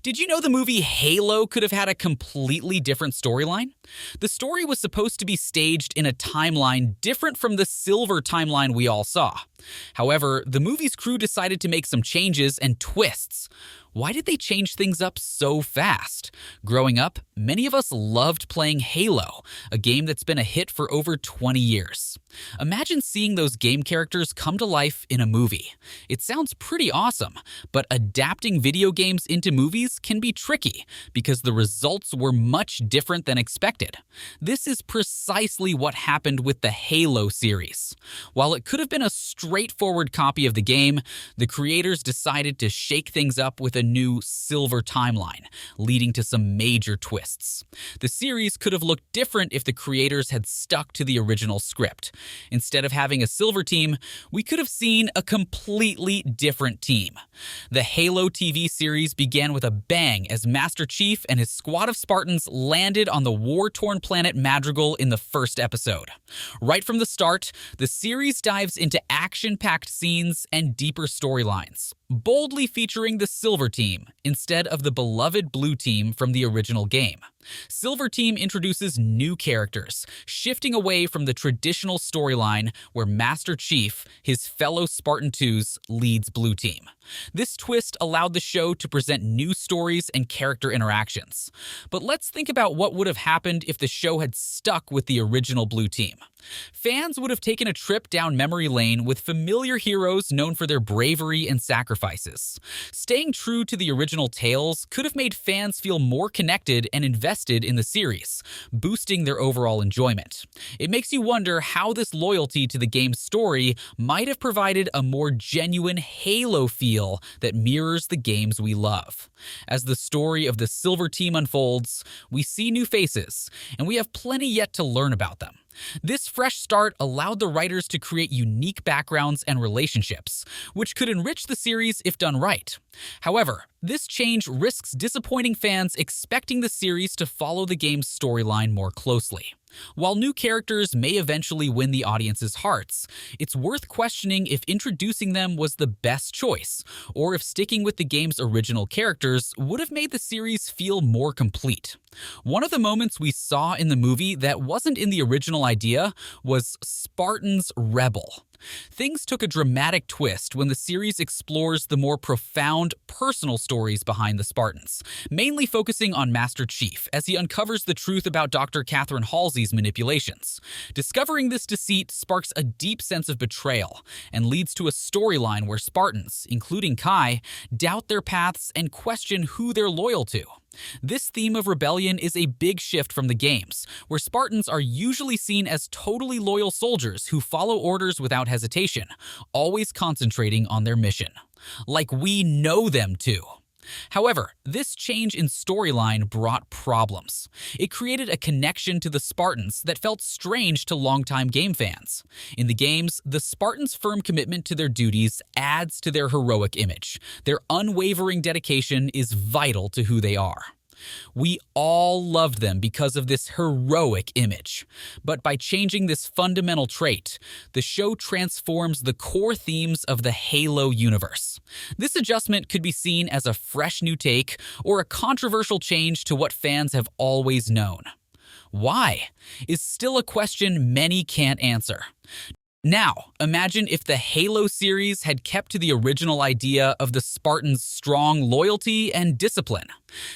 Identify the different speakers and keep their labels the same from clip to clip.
Speaker 1: Did you know the movie Halo could have had a completely different storyline? The story was supposed to be staged in a timeline different from the silver timeline we all saw. However, the movie's crew decided to make some changes and twists. Why did they change things up so fast? Growing up, many of us loved playing Halo, a game that's been a hit for over 20 years. Imagine seeing those game characters come to life in a movie. It sounds pretty awesome, but adapting video games into movies can be tricky because the results were much different than expected. This is precisely what happened with the Halo series. While it could have been a straightforward copy of the game, the creators decided to shake things up with a new silver timeline, leading to some major twists. The series could have looked different if the creators had stuck to the original script. Instead of having a silver team, we could have seen a completely different team. The Halo TV series began with a bang as Master Chief and his squad of Spartans landed on the war-torn planet Madrigal in the first episode. Right from the start, the series dives into action-packed scenes and deeper storylines, boldly featuring the Silver Team instead of the beloved Blue Team from the original game. Silver Team introduces new characters, shifting away from the traditional storyline where Master Chief, his fellow Spartan 2s, leads Blue Team. This twist allowed the show to present new stories and character interactions. But let's think about what would have happened if the show had stuck with the original Blue Team. Fans would have taken a trip down memory lane with familiar heroes known for their bravery and sacrifices. Staying true to the original tales could have made fans feel more connected and invested in the series, boosting their overall enjoyment. It makes you wonder how this loyalty to the game's story might have provided a more genuine Halo feel that mirrors the games we love. As the story of the Silver Team unfolds, we see new faces, and we have plenty yet to learn about them. This fresh start allowed the writers to create unique backgrounds and relationships, which could enrich the series if done right. However, this change risks disappointing fans expecting the series to follow the game's storyline more closely. While new characters may eventually win the audience's hearts, it's worth questioning if introducing them was the best choice, or if sticking with the game's original characters would have made the series feel more complete. One of the moments we saw in the movie that wasn't in the original idea was Spartans Rebel. Things took a dramatic twist when the series explores the more profound personal stories behind the Spartans, mainly focusing on Master Chief as he uncovers the truth about Dr. Halsey's manipulations. Discovering this deceit sparks a deep sense of betrayal and leads to a storyline where Spartans, including Kai, doubt their paths and question who they're loyal to. This theme of rebellion is a big shift from the games, where Spartans are usually seen as totally loyal soldiers who follow orders without hesitation, always concentrating on their mission. Like we know them to. However, this change in storyline brought problems. It created a connection to the Spartans that felt strange to longtime game fans. In the games, the Spartans' firm commitment to their duties adds to their heroic image. Their unwavering dedication is vital to who they are. We all loved them because of this heroic image. But by changing this fundamental trait, the show transforms the core themes of the Halo universe. This adjustment could be seen as a fresh new take or a controversial change to what fans have always known. Why? Is still a question many can't answer. Now, imagine if the Halo series had kept to the original idea of the Spartans' strong loyalty and discipline.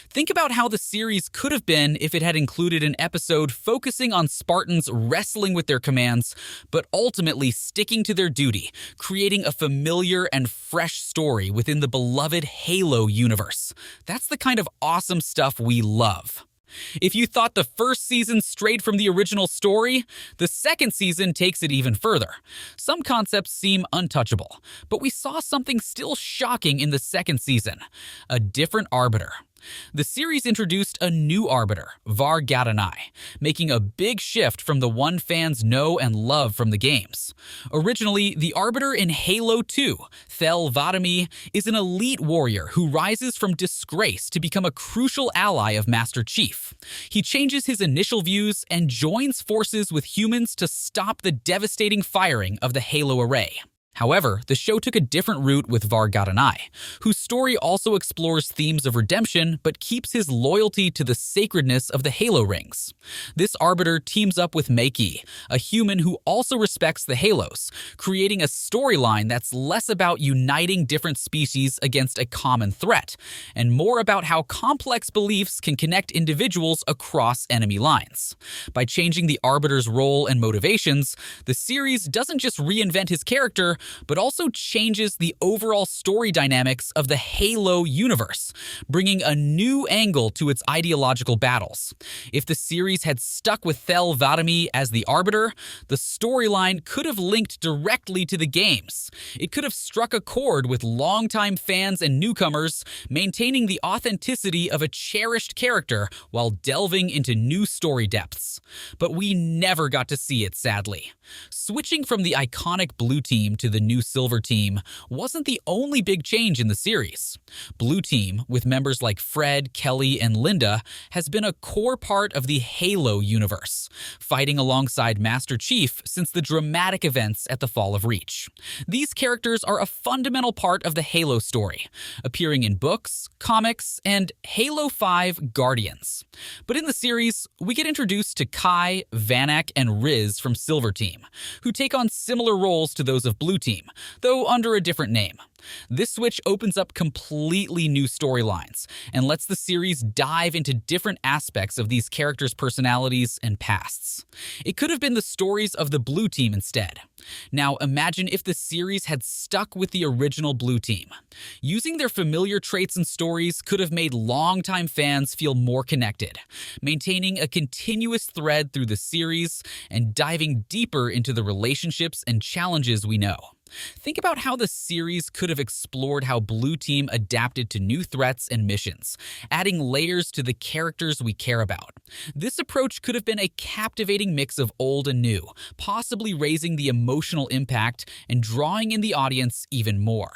Speaker 1: Think about how the series could have been if it had included an episode focusing on Spartans wrestling with their commands, but ultimately sticking to their duty, creating a familiar and fresh story within the beloved Halo universe. That's the kind of awesome stuff we love. If you thought the first season strayed from the original story, the second season takes it even further. Some concepts seem untouchable, but we saw something still shocking in the second season: a different Arbiter. The series introduced a new Arbiter, Var Gadanai, making a big shift from the one fans know and love from the games. Originally, the Arbiter in Halo 2, Thel 'Vadamee, is an elite warrior who rises from disgrace to become a crucial ally of Master Chief. He changes his initial views and joins forces with humans to stop the devastating firing of the Halo array. However, the show took a different route with Vargadanai, whose story also explores themes of redemption but keeps his loyalty to the sacredness of the Halo rings. This Arbiter teams up with Meiki, a human who also respects the Halos, creating a storyline that's less about uniting different species against a common threat, and more about how complex beliefs can connect individuals across enemy lines. By changing the Arbiter's role and motivations, the series doesn't just reinvent his character, but also changes the overall story dynamics of the Halo universe, bringing a new angle to its ideological battles. If the series had stuck with Thel 'Vadamee as the Arbiter, the storyline could have linked directly to the games. It could have struck a chord with longtime fans and newcomers, maintaining the authenticity of a cherished character while delving into new story depths. But we never got to see it, sadly. Switching from the iconic blue team to the new silver team wasn't the only big change in the series. Blue team, with members like Fred, Kelly, and Linda, has been a core part of the Halo universe, fighting alongside Master Chief since the dramatic events at the Fall of Reach. These characters are a fundamental part of the Halo story, appearing in books, comics, and Halo 5 Guardians. But in the series, we get introduced to Kai, Vanak, and Riz from Silver Team, who take on similar roles to those of Blue Team, though under a different name. This switch opens up completely new storylines and lets the series dive into different aspects of these characters' personalities and pasts. It could have been the stories of the Blue Team instead. Now imagine if the series had stuck with the original Blue Team. Using their familiar traits and stories could have made longtime fans feel more connected, maintaining a continuous thread through the series and diving deeper into the relationships and challenges we know. Think about how the series could have explored how Blue Team adapted to new threats and missions, adding layers to the characters we care about. This approach could have been a captivating mix of old and new, possibly raising the emotional impact and drawing in the audience even more.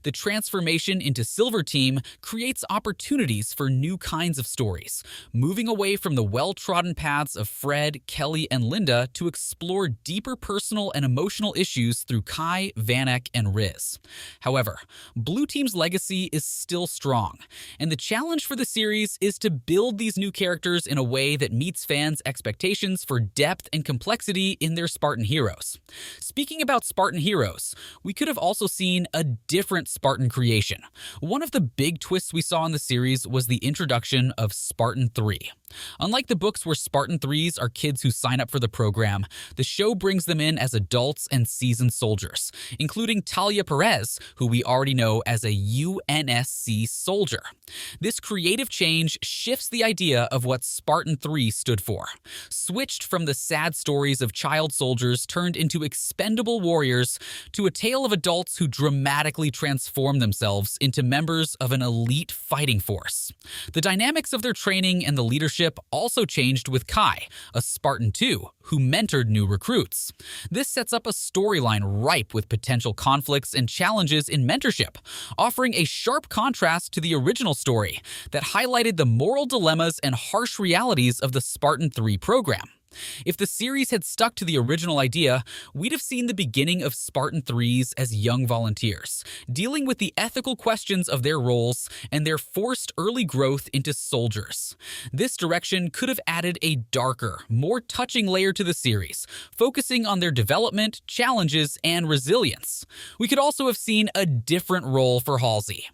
Speaker 1: The transformation into Silver Team creates opportunities for new kinds of stories, moving away from the well-trodden paths of Fred, Kelly, and Linda to explore deeper personal and emotional issues through Kai, Vanak, and Riz. However, Blue Team's legacy is still strong, and the challenge for the series is to build these new characters in a way that meets fans' expectations for depth and complexity in their Spartan heroes. Speaking about Spartan heroes, we could have also seen a different Spartan creation. One of the big twists we saw in the series was the introduction of Spartan 3. Unlike the books where Spartan 3s are kids who sign up for the program, the show brings them in as adults and seasoned soldiers, including Talia Perez, who we already know as a UNSC soldier. This creative change shifts the idea of what Spartan 3 stood for, switched from the sad stories of child soldiers turned into expendable warriors to a tale of adults who dramatically transform themselves into members of an elite fighting force. The dynamics of their training and the leadership also changed with Kai, a Spartan 2, who mentored new recruits. This sets up a storyline ripe with potential conflicts and challenges in mentorship, offering a sharp contrast to the original story that highlighted the moral dilemmas and harsh realities of the Spartan 3 program. If the series had stuck to the original idea, we'd have seen the beginning of Spartan 3s as young volunteers, dealing with the ethical questions of their roles and their forced early growth into soldiers. This direction could have added a darker, more touching layer to the series, focusing on their development, challenges, and resilience. We could also have seen a different role for Halsey.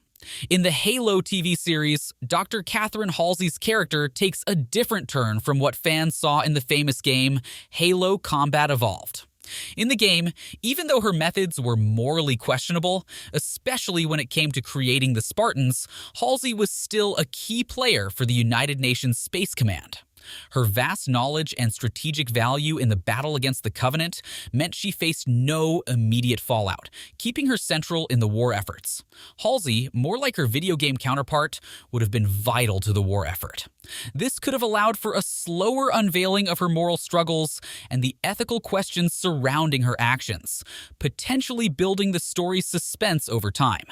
Speaker 1: In the Halo TV series, Dr. Catherine Halsey's character takes a different turn from what fans saw in the famous game Halo Combat Evolved. In the game, even though her methods were morally questionable, especially when it came to creating the Spartans, Halsey was still a key player for the United Nations Space Command. Her vast knowledge and strategic value in the battle against the Covenant meant she faced no immediate fallout, keeping her central in the war efforts. Halsey, more like her video game counterpart, would have been vital to the war effort. This could have allowed for a slower unveiling of her moral struggles and the ethical questions surrounding her actions, potentially building the story's suspense over time.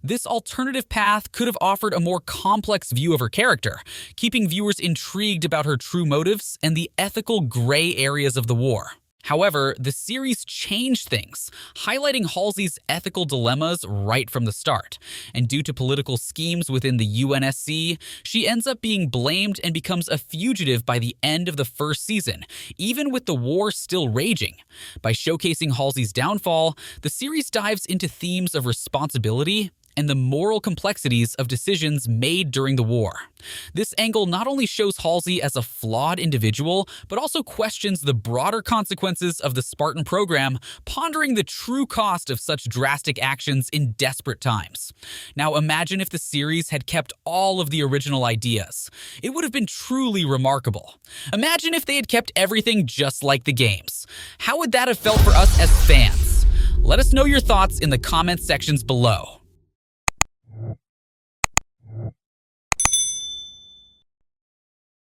Speaker 1: This alternative path could have offered a more complex view of her character, keeping viewers intrigued about her true motives and the ethical gray areas of the war. However, the series changed things, highlighting Halsey's ethical dilemmas right from the start. And due to political schemes within the UNSC, she ends up being blamed and becomes a fugitive by the end of the first season, even with the war still raging. By showcasing Halsey's downfall, the series dives into themes of responsibility and the moral complexities of decisions made during the war. This angle not only shows Halsey as a flawed individual, but also questions the broader consequences of the Spartan program, pondering the true cost of such drastic actions in desperate times. Now imagine if the series had kept all of the original ideas. It would have been truly remarkable. Imagine if they had kept everything just like the games. How would that have felt for us as fans? Let us know your thoughts in the comment sections below.